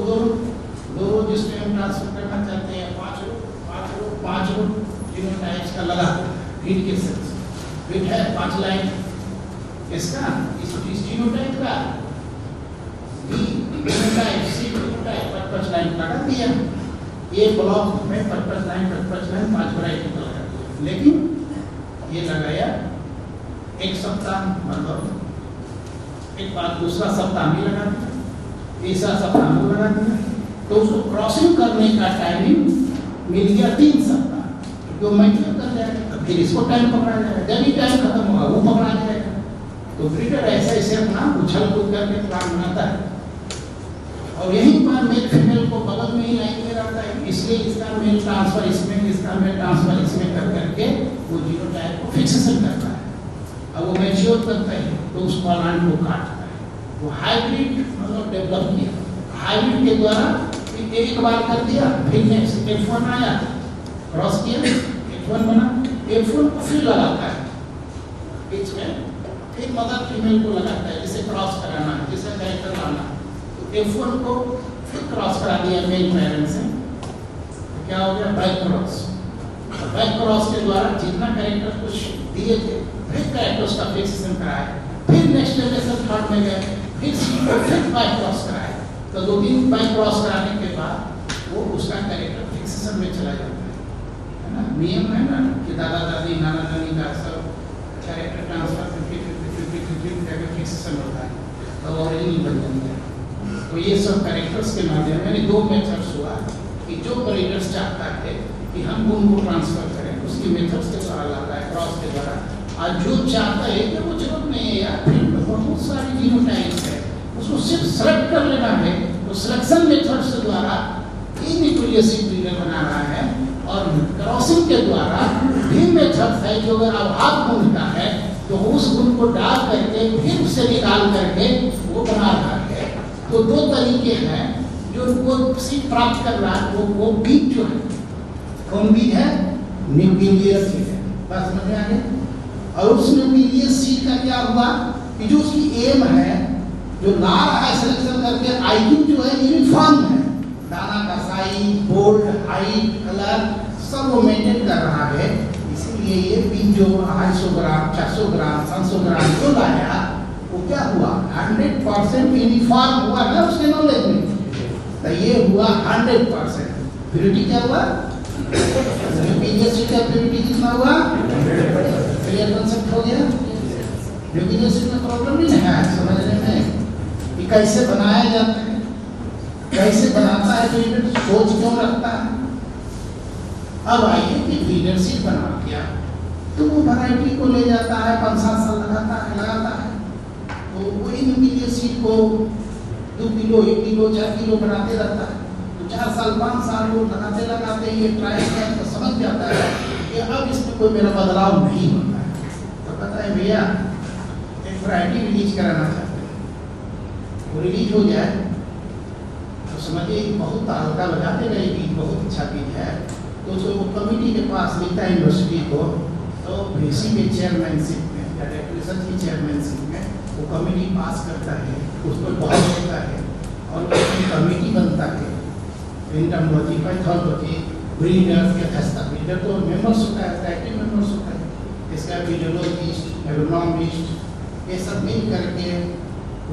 दो रो जिसमें हम ट्रांसफर करना चाहते हैं, 5 रो जीनोटाइप्स का लगा रीड के सेल्स। रीड है 5 लाइन इसका, इस जीनोटाइप का बी जीनोटाइप, सी जीनोटाइप पर 5 लाइन लगा दिया। ये ब्लॉक में 5 लाइन 5 वैरायटी का लगा दिया। लेकिन ये लगाया एक सप्ताह, मतलब एक बार दूसरा सप्ताह में लगा दिया, तीसरा सप्ताह में लगा दिया, तो उसको क्रॉसिंग करने का टाइमिंग मिल गया 3 सप्ताह, जो मैच्योर कर जाएगा। फिर इसको टाइम पकड़ा जाएगा, जब ही टाइम खत्म होगा वो पकड़ा जाएगा। तो ब्रीडर ऐसे अपना उछल कूद करके प्लान बनाता है, और यहीं पर मेल फीमेल को बगल में ही लाइन में रहता है, इसलिए इसका मेल ट्रांसफर इसमें, इसका मेल ट्रांसफर इसमें कर करके वो जीनोटाइप को फिक्सेशन करता है। अब वो मैच्योर करता है तो उस प्लांट को काटता है। वो हाइब्रिड मतलब डेवलप किया, हाइब्रिड के द्वारा एक बार कर दिया, फिर नेक्स्ट F1 आया, क्रॉस किया, F1 बना, F1 को फिर लगाता है बीच में, फिर मदर फीमेल को लगाता है, जिसे क्रॉस कराना है, जिसे कैरेक्टर लाना। तो F1 को फिर क्रॉस करा दिया मेल पेरेंट से, तो क्या हो गया बैक क्रॉस। बैक क्रॉस के द्वारा जितना कैरेक्टर कुछ दिए थे, फिर कैरेक्टर्स का फिक्सेशन कराया, फिर नेक्स्ट जनरेशन थर्ड में गए, फिर बैक क्रॉस कराया। तो 2-3 बैक क्रॉस कराने के बाद वो उसका कैरेक्टर फिक्सेशन में चला जाता है ना। नियम है ना कि दादा दादी नाना नानी का सब कैरेक्टर ट्रांसफर फिक्सेशन होता है, तो ओरिजिनल बन जाता है। तो ये सब कैरेक्टर्स के माध्यम में 2 मेथड्स हुआ कि जो ब्रीडर्स चाहता है कि हम उनको ट्रांसफर करें, उसकी मेथड्स के द्वारा लाता है, क्रॉस के द्वारा। और जो चाहता है कि वो जरूरत नहीं है यार, फिर बहुत सारी जीनोटाइप्स है, उसको सिर्फ सेलेक्ट कर लेना है, तो सिलेक्शन मेथड्स के द्वारा इनइक्विलियसी ब्रीडर बना रहा है। और क्रॉसिंग के द्वारा भी मेथड है जो अगर अभाव गुण का है तो उस गुण को डाल करके फिर उसे निकाल करके वो बना रहा है। तो 2 तरीके हैं जो वो सीड प्राप्त कर रहा है। वो बीज जो है, कौन बीज है? न्यूक्लियस सीड है। बस समझ में आ गया। और उस न्यूक्लियस सीड का क्या हुआ कि जो उसकी एम है, जो ला रहा है सिलेक्शन करके, आईक्यू जो है यूनिफॉर्म है, दाना का साइज, बोल्ड, हाइट, कलर सब वो मेंटेन कर रहा है। इसीलिए ये बीज जो 250 ग्राम, 400 ग्राम, 500 ग्राम जो लाया, वो क्या हुआ 100% यूनिफॉर्म हुआ ना उसके नॉलेज में। तो ये हुआ 100%। प्योरिटी क्या हुआ? न्यूक्लियस का प्योरिटी कितना हुआ? क्लियर कांसेप्ट हो गया? न्यूक्लियस में प्रॉब्लम नहीं है समझने में कि कैसे बनाया जाता है, कैसे बनाता है, तो ये सोच क्यों रखता है। अब आइए कि लीडरशिप बना दिया तो वो वैरायटी को ले जाता है, 5-7 साल लगाता है। तो वही न्यूक्लियस सीड को 2 किलो, 1 किलो, 4 किलो बनाते रहता है। तो 4 साल 5 साल वो लगाते ये ट्राई किया तो समझ जाता है कि अब इसमें कोई मेरा बदलाव नहीं होता है। तो पता है भैया एक वैरायटी रिलीज कराना चाहते हैं, वो रिलीज हो जाए तो समझिए बहुत हल्का लगाते गए बीज, बहुत अच्छा बीज है। तो उसको वो कमिटी के पास मिलता है यूनिवर्सिटी को, तो VC के चेयरमैनशिप में या डेकोरेशन की चेयरमैनशिप में वो कमिटी पास करता है, उसको बहुत देता है और उसकी कमिटी बनता है। एंटोमोलॉजी, पैथोलॉजी, ब्रीडर्स के खस्ता ब्रीडर तो मेंबर्स होता है, एक्टिव मेंबर्स होता है, इसका वीडियोलॉजिस्ट, एग्रोनॉमिस्ट, ये सब मिल करके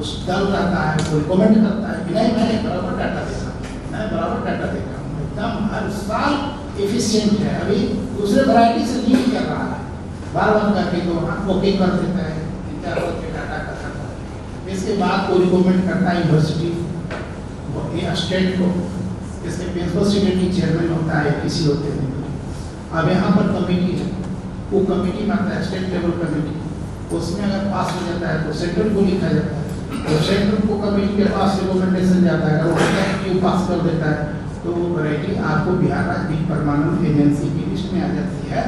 उस दल रहता है, वो रिकमेंड करता है कि नहीं मैं बराबर डाटा दे रहा हूँ, मैं बराबर डाटा दे रहा हूँ, एकदम हर साल एफिशिएंट है। अभी दूसरे वैरायटी से लीड कर रहा है, बार-बार करके तो ओके कर देता है कि क्या डाटा का करता है। इसके बाद वो रिकमेंड करता है यूनिवर्सिटी ये स्टेट को, इसके प्रिंसिपल सेक्रेटरी चेयरमैन होता है, किसी होते हैं। अब यहाँ पर कमेटी है, वो कमेटी में आता है स्टेट लेवल कमेटी, उसमें अगर पास हो जाता है तो सेंट्रल को लिखा जाता है, तो सेंट्रल को कमेटी के पास रिकमेंडेशन जाता है, अगर वो पास कर देता है तो वो वैरायटी आपको बिहार राज्य बीज प्रमाणन एजेंसी की लिस्ट में आ जाती है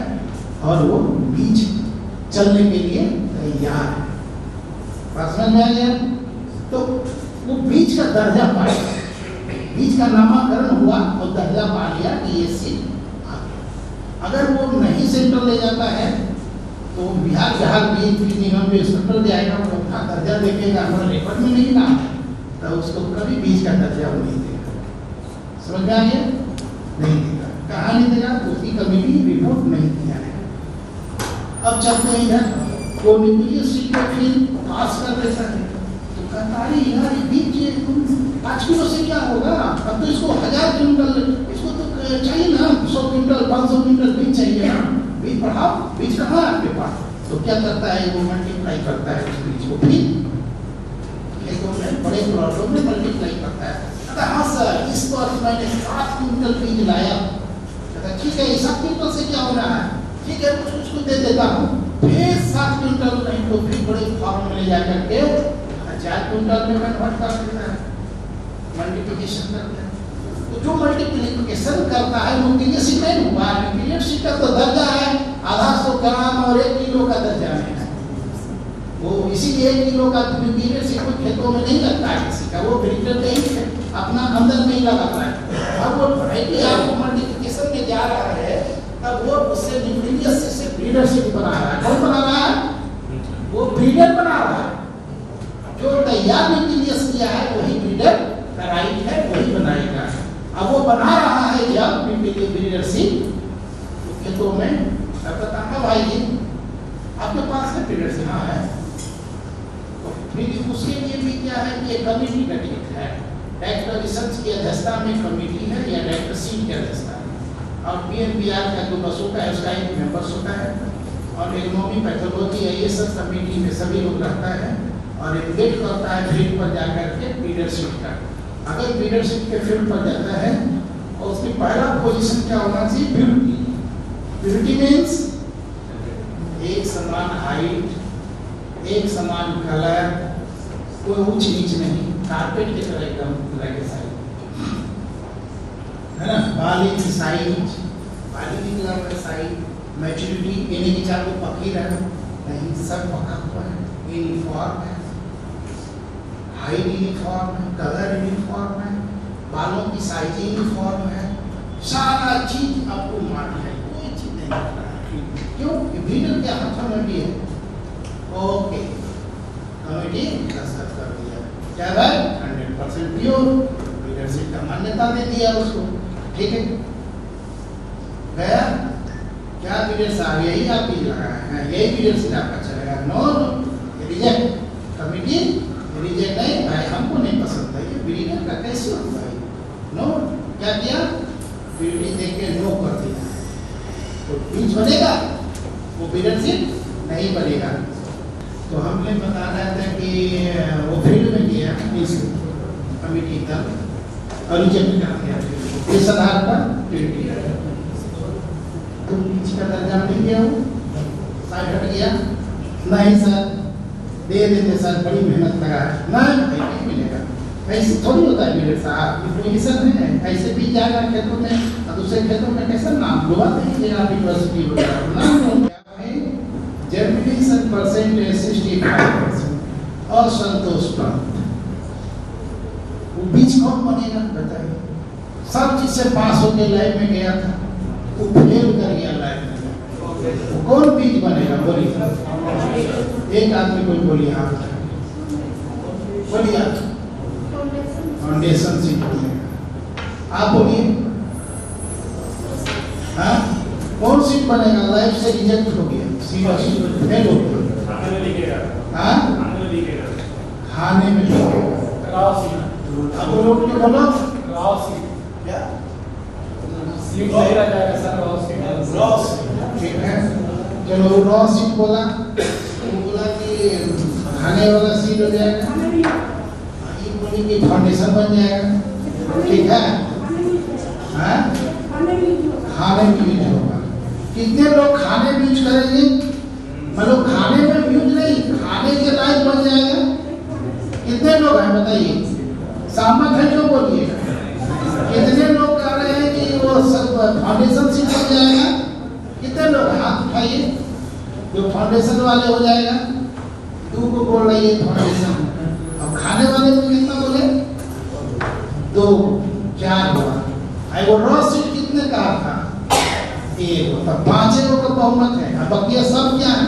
और वो बीज चलने के लिए तैयार है। बात समझ में आ गया? तो वो बीज का दर्जा पा लिया, बीज का नामाकरण हुआ और दर्जा पा लिया कि ये सीड आ गया। अगर वो नहीं सेंट्रल ले जाता है तो बिहार बीज निगम में सेंट्रल ले आएगा, वो अपना दर्जा देखेगा, हमारा रिकॉर्ड में नहीं नाम है, तो उसको कभी बीज का दर्जा वो नहीं देगा। समझ में आ गया? नहीं देगा। कहाँ नहीं देगा? उसकी कमेटी रिपोर्ट नहीं दिया है। अब चलते हैं इधर, वो न्यूक्लियर सीट का फिर पास कर देता है तो कहता है यार ये बीच 5 किलो से क्या होगा, अब तो इसको 1000 क्विंटल, इसको तो चाहिए ना 100 क्विंटल 500 क्विंटल बीज चाहिए ना, बीज बढ़ाओ, बीज कहाँ है आपके पास? तो क्या करता है वो मल्टीप्लाई करता है उस बीज को, फिर खेतों में बड़े प्लॉटों में मल्टीप्लाई करता है। कहता हाँ सर इस बार मैंने 7 क्विंटल बीज लाया। कहता ठीक है 7 क्विंटल से क्या हो रहा है, ठीक है कुछ उसको दे देता हूँ। फिर 7 क्विंटल नहीं तो फिर बड़े फार्म में ले जाकर के 1000 क्विंटल में कन्वर्ट कर देता है, मल्टीप्लिकेशन करता है। तो जो मल्टीप्लिकेशन करता है न्यूक्लियस नहीं हुआ, न्यूक्लियस का तो दर्जा है 150 ग्राम और 1 किलो का दर्जा है वो, इसीलिए 1 किलो का न्यूक्लियस कोई खेतों में नहीं लगता है किसी का, वो ब्रीडर नहीं है अपना अंदर में ही लगाता है। अब वो वैरायटी आपको मल्टीप्लिकेशन में जा रहा है तब वो उससे न्यूक्लियस से ब्रीडरशिप बना रहा है। कौन बना रहा है? वो ब्रीडर बना रहा है। जो तैयार न्यूक्लियस किया है वही ब्रीडर राइट है, वही बनाएगा। अब वो बना रहा है जब ब्रीडरशिप खेतों में, तब बताता भाई जी आपके पास है ब्रीडरशिप? हाँ है। तो फिर उसके लिए भी क्या है कि एक कमेटी गठित है, डायरेक्टर रिसर्च की अध्यक्षता में कमेटी है या डायरेक्टर सीट की अध्यक्षता है, और PNBR का जो बस होता है उसका एक मेंबर्स होता है, और इकोनॉमी पैथोलॉजी है ये सब कमेटी में सभी लोग रहता है, और एडुकेट करता है फील्ड पर जाकर के लीडरशिप का। अगर लीडरशिप के फील्ड पर जाता है और उसकी पहला पोजीशन क्या होना चाहिए? ब्यूटी। ब्यूटी मीन्स एक समान हाइट, एक समान कलर, कोई ऊंच नीच नहीं, कारपेट की तरह एकदम लगे साइज है ना, बाली की साइज, बाली की कलर का साइज, मैच्योरिटी इन्हें की चार को पकी रहे नहीं, सब पका हुआ है, यूनिफॉर्म है, हाइट यूनिफॉर्म है, कलर यूनिफॉर्म है, बालों की साइज यूनिफॉर्म है, सारा चीज आपको मान है, कोई चीज नहीं कर रहा है। क्यों? ब्रीडर के हाथों में भी है। ओके कमेटी दस्तखत कर दिया, क्या भाई 100% प्योर, लीडरशिप का मान्यता दे दिया उसको, ठीक है गया। क्या लीडर साहब यही आप बीज लगाए हैं, यही लीडरशिप आपका चलेगा? No, reject. कमेटी रिजेक्ट नहीं भाई, हमको नहीं पसंद है ये ब्रीडर का, कैसे होगा भाई? नो, क्या किया? ब्रीडी देख के नो कर दिया, तो बीज बनेगा, वो लीडरशिप नहीं बनेगा। तो हमने बता रहे थे कि वो फील्ड में गया इस कमेटी का और रिजेक्ट कर दिया इस आधार पर तो बीच का दर्जा मिल गया, वो साइड हट गया। नहीं सर दे देते सर, बड़ी मेहनत लगा है, नहीं मिलेगा, ऐसे थोड़ी होता है मेरे साहब, पोजीशन है ऐसे भी जाएगा खेतों में और दूसरे खेतों में कैसे नाम लुआ देंगे आप यूनिवर्सिटी वगैरह नाम जर्मिनेशन परसेंटेज 65% और संतोष प्राप्त। वो बीज कौन बनेगा बताइए? सब चीज से पास होकर लाइफ में गया था, वो फेल कर गया लाइफ में, कौन बीज बनेगा बोलिए? एक आदमी कोई बोलिए, आप बोलिए, फाउंडेशन सीट बनेगा, आप बोलिए। हाँ कौन सीट बनेगा? लाइफ से रिजेक्ट हो गया, फेल हो गया, खाने में अब लोग ने बोला क्या ठीक है, चलो रॉ सीट बोला, वो बोला कि खाने वाला सीट हो जाएगा, ये बोली कि फाउंडेशन बन जाएगा, ठीक है हाँ खाने में यूज होगा। कितने लोग खाने में यूज करेंगे? मतलब खाने में यूज नहीं, खाने के लायक बन जाएगा। कितने लोग हैं बताइए, सहमत है जो बोलिए? कितने लोग कह रहे हैं कि वो सब फाउंडेशन से बन जाएगा? कितने लोग हाथ उठाइए जो फाउंडेशन वाले हो जाएगा। तू को बोल रही है फाउंडेशन, अब खाने वाले को कितना बोले? 2 4 हुआ। वो रॉ सीट कितने का था? 1, तब 5 का बहुमत है। अब बाकी सब क्या है?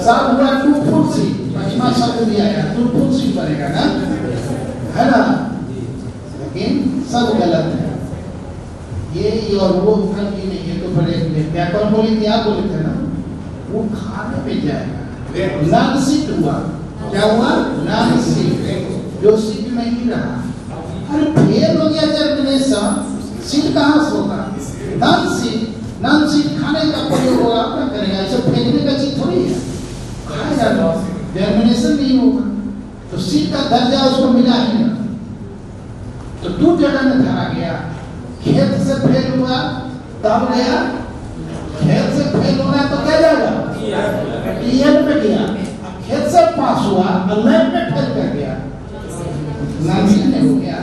सब हुआ 2 फुल सीट, 5वां शब्द दिया है 2 फुल सीट बनेगा ना, है ना? लेकिन सब गलत है। ये और वो कल की नहीं है, तो बड़े क्या कौन बोली थी, आप बोले थे ना, वो खाने में जाएगा। नन सीट हुआ, क्या हुआ, नन सीट, जो सीट नहीं रहा। अरे फेल हो गया जर्मिनेशन, सीट कहाँ से होगा, नन सीट। नन सीट खाने का प्रयोग होगा, क्या करेगा, ऐसे फेंकने का चीज थोड़ी है, खाएगा, जर्मिनेशन नहीं होगा, तो सीट का दर्जा उसको मिला ही नहीं, तो 2 जगह में धरा गया। खेत से फेल हुआ तब गया, खेत से फेल होना है तो क्या जाएगा, टीएल में गया। खेत से पास हुआ और लैब में फेल कर गया, नामिल नहीं हो गया।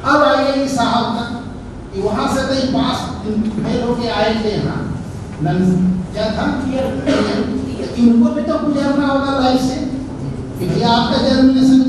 अब आइए साहब तक कि वहां से कहीं पास फेल होके आए थे, यहाँ क्या था, इनको भी तो गुजरना होगा लाइफ से, क्योंकि आपका जर्मिनेशन